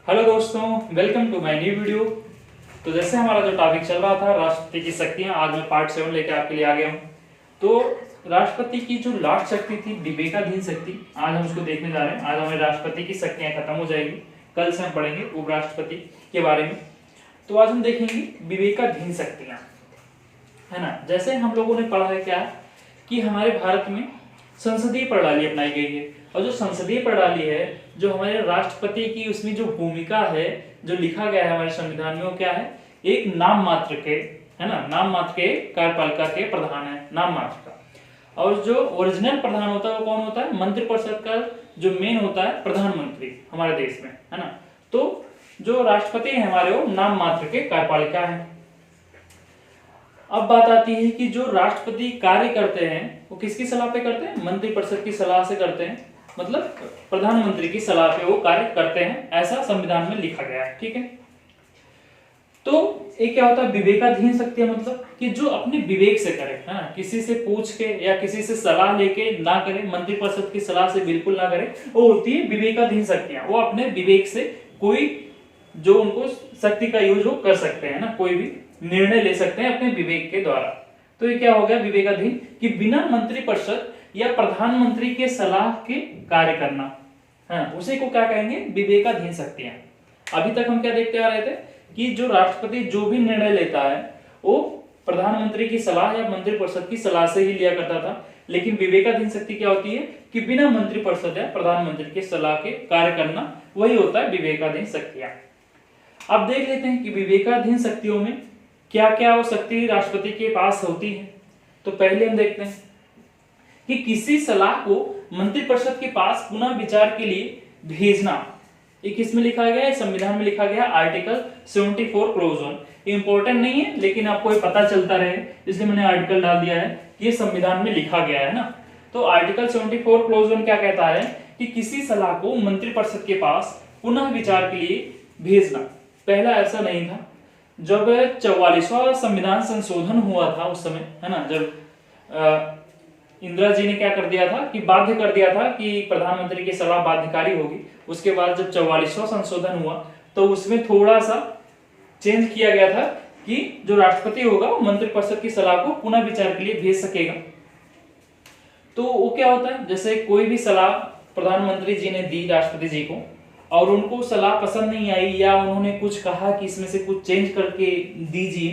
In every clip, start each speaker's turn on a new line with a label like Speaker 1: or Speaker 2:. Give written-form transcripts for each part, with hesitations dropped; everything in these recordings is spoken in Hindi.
Speaker 1: हेलो दोस्तों, welcome to my new video. तो जैसे हमारा जो टॉपिक चल रहा था राष्ट्रपति की शक्तियां, आज मैं पार्ट 7 लेके आपके लिए आ गया हूँ। तो राष्ट्रपति की जो लास्ट शक्ति थी विवेकाधीन शक्ति, आज हम उसको देखने जा रहे हैं। आज हमारे राष्ट्रपति की शक्तियां खत्म हो जाएगी, कल से हम पढ़ेंगे उपराष्ट्रपति के बारे में। तो आज हम देखेंगे विवेकाधीन शक्तियां, है ना। जैसे हम लोगों ने पढ़ा है क्या कि हमारे भारत में संसदीय प्रणाली अपनाई गई है, और जो संसदीय प्रणाली है, जो हमारे राष्ट्रपति की उसमें जो भूमिका है, जो लिखा गया है हमारे संविधान में, वो क्या है, एक नाम मात्र के, है ना, नाम मात्र के कार्यपालिका के प्रधान है, नाम मात्र का। और जो ओरिजिनल प्रधान होता है वो कौन होता है, मंत्रिपरिषद का जो मेन होता है प्रधानमंत्री हमारे देश में, है ना। तो जो राष्ट्रपति है हमारे, वो नाम मात्र के कार्यपालिका है। अब बात आती है कि जो राष्ट्रपति कार्य करते हैं वो किसकी सलाह पे करते हैं, मंत्रिपरिषद की सलाह से करते हैं, मतलब प्रधानमंत्री की सलाह पे वो कार्य करते हैं, ऐसा संविधान में लिखा गया है, ठीक है। तो ये क्या होता है विवेकाधीन शक्तियां, मतलब कि जो अपने विवेक से करे, है ना, किसी से पूछ के या किसी से सलाह लेके ना करे, मंत्रिपरिषद की सलाह से बिल्कुल ना करे, वो होती है विवेकाधीन शक्तियां। वो अपने विवेक से कोई जो उनको शक्ति का यूज वो कर सकते हैं ना, कोई भी निर्णय ले सकते हैं अपने विवेक के द्वारा। तो ये क्या हो गया विवेकाधीन, कि बिना मंत्रिपरिषद या प्रधानमंत्री के सलाह के कार्य करना, है, उसी को क्या कहेंगे, विवेकाधीन शक्तियां। अभी तक हम क्या देखते आ रहे थे कि जो राष्ट्रपति जो भी निर्णय लेता है वो प्रधानमंत्री की सलाह या मंत्रिपरिषद की सलाह से ही लिया करता था, लेकिन विवेकाधीन शक्ति क्या होती है कि बिना मंत्रिपरिषद या प्रधानमंत्री की सलाह के कार्य करना, वही होता है विवेकाधीन शक्तियां। अब देख लेते हैं कि विवेकाधीन शक्तियों में क्या क्या वो शक्ति राष्ट्रपति के पास होती है। तो पहले हम देखते हैं कि किसी सलाह को मंत्रिपरिषद के पास पुनः विचार के लिए भेजना, ये किसमें लिखा गया है, संविधान में लिखा गया आर्टिकल 74 क्लोज 1। इंपॉर्टेंट नहीं है, लेकिन आपको ये पता चलता रहे इसलिए मैंने आर्टिकल डाल दिया है, ये संविधान में लिखा गया है ना। तो आर्टिकल 74 क्लोज 1 क्या कहता है कि किसी सलाह को मंत्रिपरिषद के पास पुनः विचार के लिए भेजना। पहला ऐसा नहीं था, जब 44वां संविधान संशोधन हुआ था उस समय, है ना, जब इंदिरा जी ने क्या कर दिया था कि बाध्य कर दिया था कि प्रधानमंत्री की सलाह बाध्यकारी होगी। उसके बाद जब 44वां संशोधन हुआ तो उसमें थोड़ा सा चेंज किया गया था कि जो राष्ट्रपति होगा वो मंत्रिपरिषद की सलाह को पुनः विचार के लिए भेज सकेगा। तो वो क्या होता है, जैसे कोई भी सलाह प्रधानमंत्री जी ने दी राष्ट्रपति जी को और उनको सलाह पसंद नहीं आई, या उन्होंने कुछ कहा कि इसमें से कुछ चेंज करके दीजिए,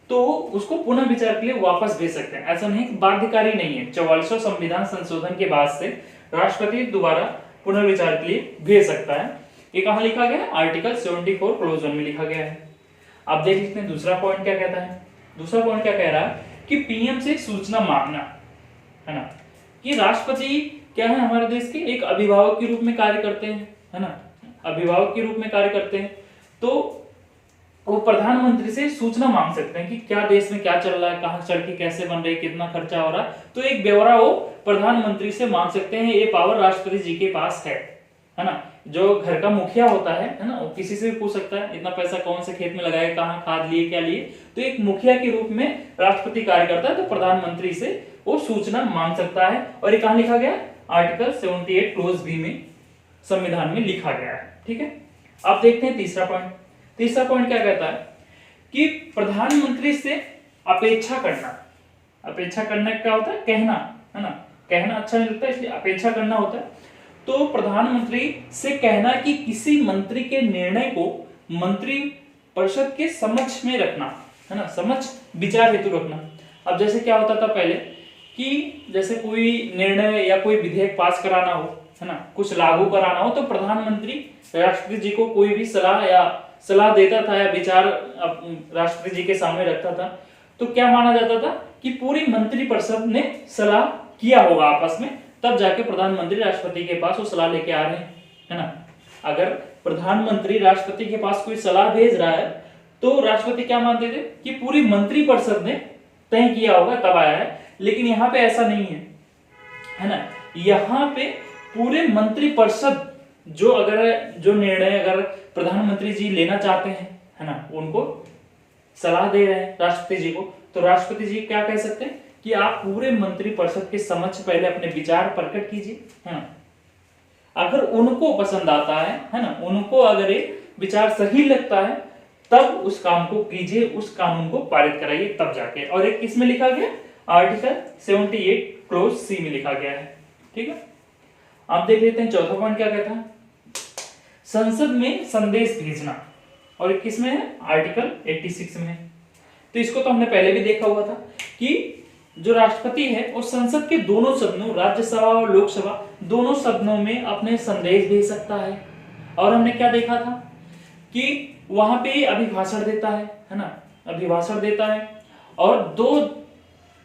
Speaker 1: तो उसको पुनः विचार के लिए वापस भेज सकते हैं। ऐसा नहीं, बाध्यकारी नहीं है। 44वां संविधान संशोधन के बाद से राष्ट्रपति दोबारा पुनर्विचार के लिए भेज सकता है। ये कहां लिखा गया है, आर्टिकल 74 क्लोज 1 में लिखा गया है। अब देख लेते हैं दूसरा पॉइंट क्या कहता है। दूसरा पॉइंट क्या कह रहा है कि पीएम से सूचना मांगना, है ना, कि राष्ट्रपति क्या है, हमारे देश के एक अभिभावक के रूप में कार्य करते हैं, है ना, अभिभावक के रूप में कार्य करते हैं। तो वो प्रधानमंत्री से सूचना मांग सकते हैं कि क्या देश में क्या चल रहा है, कहां सड़कें कैसे बन रही है, कितना खर्चा हो रहा है, तो एक ब्यौरा वो प्रधानमंत्री से मांग सकते हैं। ये पावर राष्ट्रपति जी के पास है ना। जो घर का मुखिया होता है ना, वो किसी से भी पूछ सकता है इतना पैसा कौन से खेत में लगाया, कहाँ खाद लिए, क्या लिए। तो एक मुखिया के रूप में राष्ट्रपति कार्य करता है, तो प्रधानमंत्री से वो सूचना मांग सकता है। और ये कहां लिखा गया, आर्टिकल 78 क्लोज बी में संविधान में लिखा गया है, ठीक है। अब देखते हैं तीसरा पॉइंट। तीसरा पॉइंट क्या कहता है कि प्रधानमंत्री से अपेक्षा करना। अपेक्षा करना क्या होता है, कहना, है ना, कहना अच्छा नहीं लगता इसलिए अपेक्षा करना होता है। तो प्रधानमंत्री से कहना कि किसी मंत्री के निर्णय को मंत्री परिषद के समक्ष में रखना, है ना, समक्ष विचार हेतु रखना। अब जैसे क्या होता था पहले कि जैसे कोई निर्णय या कोई विधेयक पास कराना हो, है ना, कुछ लागू कराना हो, तो प्रधानमंत्री राष्ट्रपति जी को कोई भी सलाह देता था या विचार राष्ट्रपति जी के सामने रखता था। तो क्या माना जाता था कि पूरी मंत्रिपरिषद ने सलाह किया होगा आपस में, तब जाके प्रधानमंत्री राष्ट्रपति के पास वो सलाह लेके आ रहे हैं, है ना। अगर प्रधानमंत्री राष्ट्रपति के पास कोई सलाह भेज रहा है तो राष्ट्रपति क्या मानते थे कि पूरी मंत्रिपरिषद ने तय किया होगा तब आया है। लेकिन यहाँ पे ऐसा नहीं है ना। यहाँ पे पूरे मंत्रिपरिषद जो निर्णय अगर प्रधानमंत्री जी लेना चाहते हैं, है ना, उनको सलाह दे रहे हैं राष्ट्रपति जी को, तो राष्ट्रपति जी क्या कह सकते हैं कि आप पूरे मंत्रिपरिषद के समक्ष पहले अपने विचार प्रकट कीजिए, है ना। अगर उनको पसंद आता है ना, उनको अगर ये विचार सही लगता है तब उस काम को कीजिए, उस कानून को पारित कराइए तब जाके। और एक किस में लिखा गया, आर्टिकल 78 क्लोज सी में लिखा गया है। ठीक है, आप देख लेते हैं चौथा पॉइंट क्या कहता है, संसद में संदेश भेजना, और एक किस में है, आर्टिकल 86 में है। तो इसको तो हमने पहले भी देखा हुआ था कि जो राष्ट्रपति है वो संसद के दोनों सदनों, राज्यसभा और लोकसभा दोनों सदनों में अपने संदेश भेज सकता है। और हमने क्या देखा था कि वहां पे अभिभाषण देता है ना, अभिभाषण देता है। और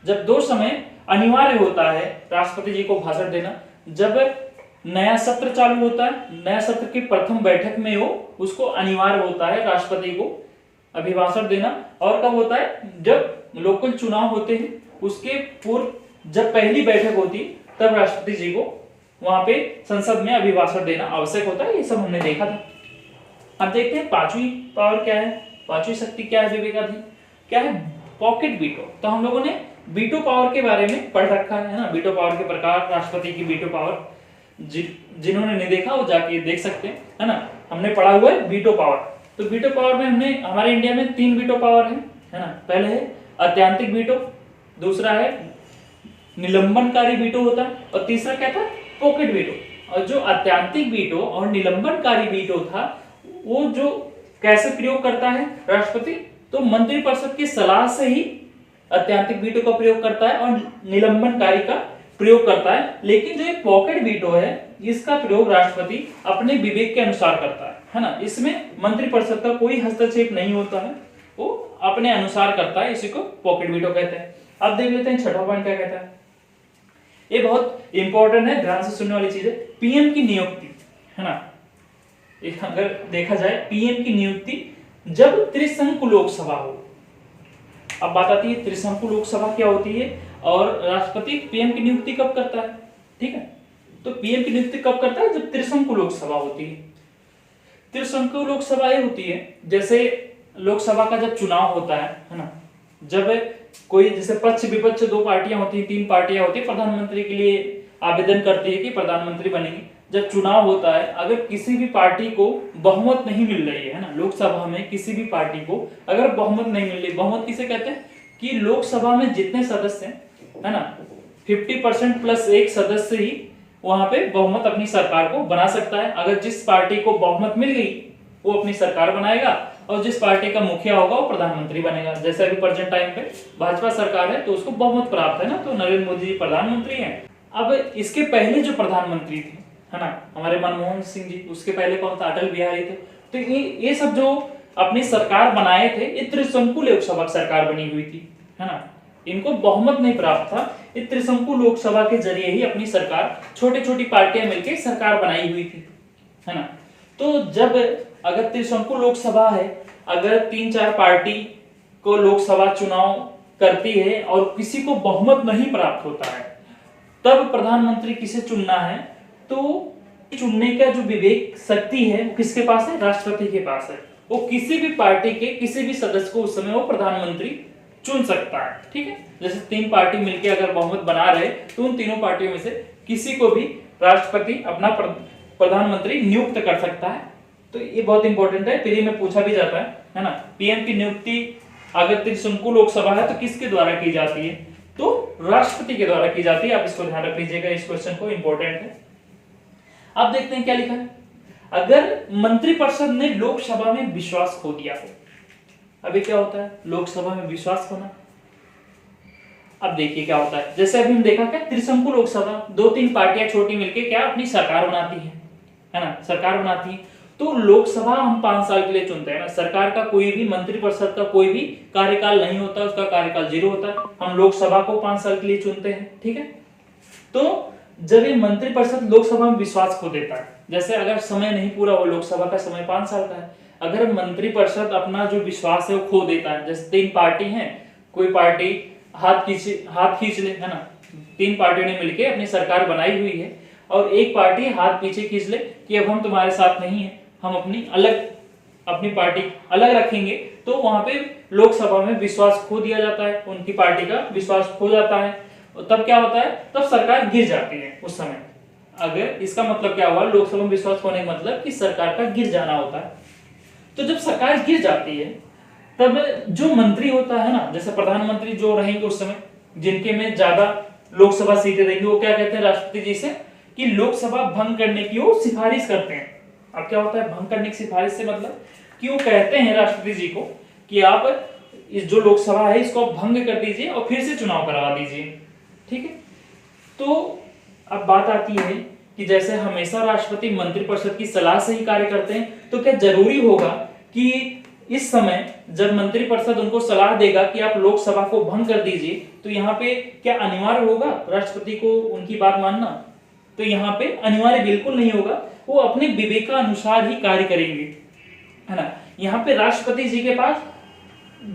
Speaker 1: जब दो समय अनिवार्य होता है राष्ट्रपति जी को भाषण देना, जब नया सत्र चालू होता है, नया सत्र की प्रथम बैठक में वो उसको अनिवार्य होता है राष्ट्रपति को अभिभाषण देना। और कब होता है, जब लोकल चुनाव होते हैं उसके पूर्व जब पहली बैठक होती तब राष्ट्रपति जी को वहां पे संसद में अभिभाषण देना आवश्यक होता है। ये सब हमने देखा था। अब देखते हैं पांचवी पावर क्या है, पांचवी शक्ति क्या है विवेकाधीन, क्या है, पॉकेट वीटो। तो हम लोगों ने वीटो पावर के बारे में पढ़ रखा है ना, वीटो पावर के प्रकार, राष्ट्रपति की वीटो पावर। जिन्होंने नहीं देखा वो जाके देख सकते हैं, है ना। हमने पढ़ा हुआ है वीटो पावर। तो वीटो पावर में हमने, हमारे इंडिया में 3 वीटो पावर है ना। पहले है अत्यंतिक वीटो, दूसरा है निलंबनकारी वीटो होता है, और तीसरा क्या था, पॉकेट वीटो। और जो अत्यंतिक वीटो और निलंबनकारी वीटो था वो जो कैसे प्रयोग करता है राष्ट्रपति, तो मंत्रिपरिषद की सलाह से ही अत्यंतिक वीटो का प्रयोग करता है और निलंबनकारी का प्रयोग करता है। लेकिन जो एक पॉकेट वीटो है इसका प्रयोग राष्ट्रपति अपने विवेक के अनुसार करता है ना। इसमें मंत्रिपरिषद का कोई हस्तक्षेप नहीं होता है, वो अपने अनुसार करता है, इसी को पॉकेट वीटो कहते हैं। अब देख लेते हैं छठा पॉइंट क्या कहता है, ये बहुत इंपॉर्टेंट है, ध्यान से सुनने वाली चीज है, पीएम की नियुक्ति, है ना। अगर देखा जाए पीएम की नियुक्ति जब त्रिशंकु लोकसभा हो। अब बात आती है त्रिशंकु लोकसभा क्या होती है और राष्ट्रपति पीएम की नियुक्ति कब करता है। ठीक है, तो पीएम की नियुक्ति कब करता है, जब त्रिशंकु लोकसभा होती है। त्रिशंकु लोकसभा ये होती है जैसे लोकसभा का जब चुनाव होता है ना, जब कोई जैसे पक्ष विपक्ष 2 पार्टियां होती है, 3 पार्टियां होती है, प्रधानमंत्री के लिए आवेदन करती है कि प्रधानमंत्री बनेंगे। जब चुनाव होता है, अगर किसी भी पार्टी को बहुमत नहीं मिल रही है ना, लोकसभा में किसी भी पार्टी को अगर बहुमत नहीं मिल रही, बहुमत किसे कहते हैं कि लोकसभा में जितने सदस्य हैं, है ना, 50% प्लस 1 सदस्य ही वहां पे बहुमत अपनी सरकार को बना सकता है। अगर जिस पार्टी को बहुमत मिल गई वो अपनी सरकार बनाएगा, और जिस पार्टी का मुखिया होगा वो प्रधानमंत्री बनेगा। जैसे अभी प्रेजेंट टाइम पे भाजपा सरकार है तो उसको बहुमत प्राप्त है ना, तो नरेंद्र मोदी जी प्रधानमंत्री हैं। अब इसके पहले जो प्रधानमंत्री थे, है ना, हमारे मनमोहन सिंह जी, उसके पहले कौन था, अटल बिहारी थे। तो ये सब जो अपनी सरकार बनाए थे, ये त्रिशंकु लोकसभा सरकार बनी हुई थी, है ना। इनको बहुमत नहीं प्राप्त था, ये त्रिशंकु लोकसभा के जरिए ही अपनी सरकार, छोटी छोटी पार्टियां मिलकर सरकार बनाई हुई थी, है ना। तो जब अगर त्रिशंकु लोकसभा है, अगर 3-4 पार्टी को लोकसभा चुनाव करती है और किसी को बहुमत नहीं प्राप्त होता है, तब प्रधानमंत्री किसे चुनना है, तो चुनने का जो विवेक शक्ति है वो किसके पास है, राष्ट्रपति के पास है। वो किसी भी पार्टी के किसी भी सदस्य को उस समय वो प्रधानमंत्री चुन सकता है। ठीक है, जैसे 3 पार्टी मिलकर अगर बहुमत बना रहे तो उन तीनों पार्टियों में से किसी को भी राष्ट्रपति अपना प्रधानमंत्री नियुक्त कर सकता है। तो ये बहुत इंपॉर्टेंट है, प्री में पूछा भी जाता है ना। पीएम की नियुक्ति अगर त्रिशंकु लोकसभा है तो किसके द्वारा की जाती है, तो राष्ट्रपति के द्वारा की जाती है। आप इसको ध्यान रख लीजिएगा, इस क्वेश्चन को, इंपॉर्टेंट है। अब देखते हैं क्या लिखा है, अगर मंत्रिपरिषद ने लोकसभा में विश्वास खो दिया हो। अभी क्या होता है लोकसभा में विश्वास खोना, अब देखिए क्या होता है। जैसे अभी हम देखा क्या, त्रिशंकु लोकसभा 2-3 पार्टियां छोटी मिलकर क्या अपनी सरकार बनाती है ना, सरकार बनाती है। तो लोकसभा हम 5 साल के लिए चुनते हैं ना, सरकार का कोई भी, मंत्रिपरिषद का कोई भी कार्यकाल नहीं होता, उसका कार्यकाल 0 होता है। हम लोकसभा को 5 साल के लिए चुनते हैं। ठीक है, तो जब ये मंत्रिपरिषद लोकसभा में विश्वास खो देता है, जैसे अगर समय नहीं पूरा हो, लोकसभा का समय 5 साल का है, अगर मंत्रिपरिषद अपना जो विश्वास है वो खो देता है, जैसे 3 पार्टी हैं, कोई पार्टी हाथ खींच ले, है ना, 3 पार्टियों ने मिलकर अपनी सरकार बनाई हुई है और एक पार्टी हाथ पीछे खींच ले कि अब हम तुम्हारे साथ नहीं है, हम अपनी पार्टी अलग रखेंगे, तो वहां पे लोकसभा में विश्वास खो दिया जाता है, उनकी पार्टी का विश्वास खो जाता है। और तब क्या होता है, तब सरकार गिर जाती है उस समय, अगर इसका मतलब क्या हुआ, लोकसभा में विश्वास होने का मतलब कि सरकार का गिर जाना होता है। तो जब सरकार गिर जाती है तब जो मंत्री होता है ना, जैसे प्रधानमंत्री जो रहेंगे उस समय, जिनके में ज्यादा लोकसभा सीटें रहेंगी, वो क्या कहते हैं राष्ट्रपति जी से कि लोकसभा भंग करने की वो सिफारिश करते हैं। अब क्या होता है भंग करने की सिफारिश से मतलब कि वो कहते हैं राष्ट्रपति जी को कि आप इस जो लोकसभा है इसको भंग कर दीजिए और फिर से चुनाव करवा दीजिए। ठीक है, तो अब बात आती है कि जैसे हमेशा राष्ट्रपति मंत्रिपरिषद की सलाह से ही कार्य करते हैं, तो क्या जरूरी होगा कि इस समय जब मंत्रिपरिषद उनको सलाह देगा कि आप लोकसभा को भंग कर दीजिए, तो यहाँ पे क्या अनिवार्य होगा राष्ट्रपति को उनकी बात मानना? तो यहाँ पे अनिवार्य बिल्कुल नहीं होगा, वो अपने विवेकानुसार ही कार्य करेंगे, है ना। यहाँ पे राष्ट्रपति जी के पास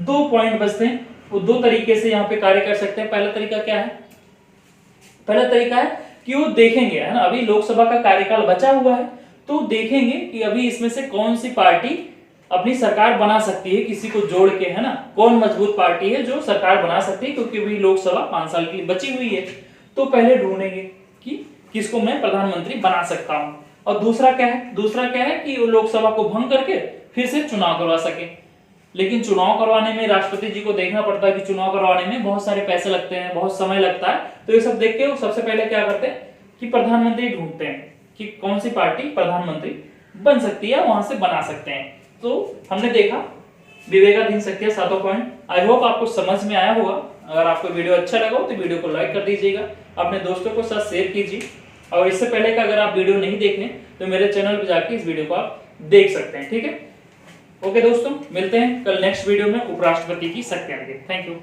Speaker 1: 2 पॉइंट बचते हैं, वो 2 तरीके से यहाँ पे कार्य कर सकते हैं। पहला तरीका क्या है? पहला तरीका है कि वो देखेंगे, है ना, अभी लोकसभा का कार्यकाल बचा हुआ है, तो देखेंगे कि अभी इसमें से कौन सी पार्टी अपनी सरकार बना सकती है, किसी को जोड़ के, है ना, कौन मजबूत पार्टी है जो सरकार बना सकती है, क्योंकि अभी लोकसभा 5 साल की बची हुई है। तो पहले ढूंढेंगे कि किसको मैं प्रधानमंत्री बना सकता हूं। और दूसरा क्या है? दूसरा क्या है कि वो लोकसभा को भंग करके फिर से चुनाव करवा सके। लेकिन चुनाव करवाने में राष्ट्रपति जी को देखना पड़ता है कि चुनाव करवाने में बहुत सारे पैसे लगते हैं, बहुत समय लगता है। तो ये सब देख के वो सबसे पहले क्या करते हैं कि प्रधानमंत्री ढूंढते हैं कि कौन सी पार्टी प्रधानमंत्री बन सकती है, वहां से बना सकते हैं। तो हमने देखा विवेकाधीन शक्तियां 7 पॉइंट। आई होप आपको समझ में आया होगा। अगर आपको वीडियो अच्छा लगा हो तो वीडियो को लाइक कर दीजिएगा, अपने दोस्तों को साथ शेयर कीजिए। और इससे पहले कि अगर आप वीडियो नहीं देख लें तो मेरे चैनल पर जाके इस वीडियो को आप देख सकते हैं। ठीक है, ओके दोस्तों, मिलते हैं कल नेक्स्ट वीडियो में उपराष्ट्रपति की शक्तियां। Thank you.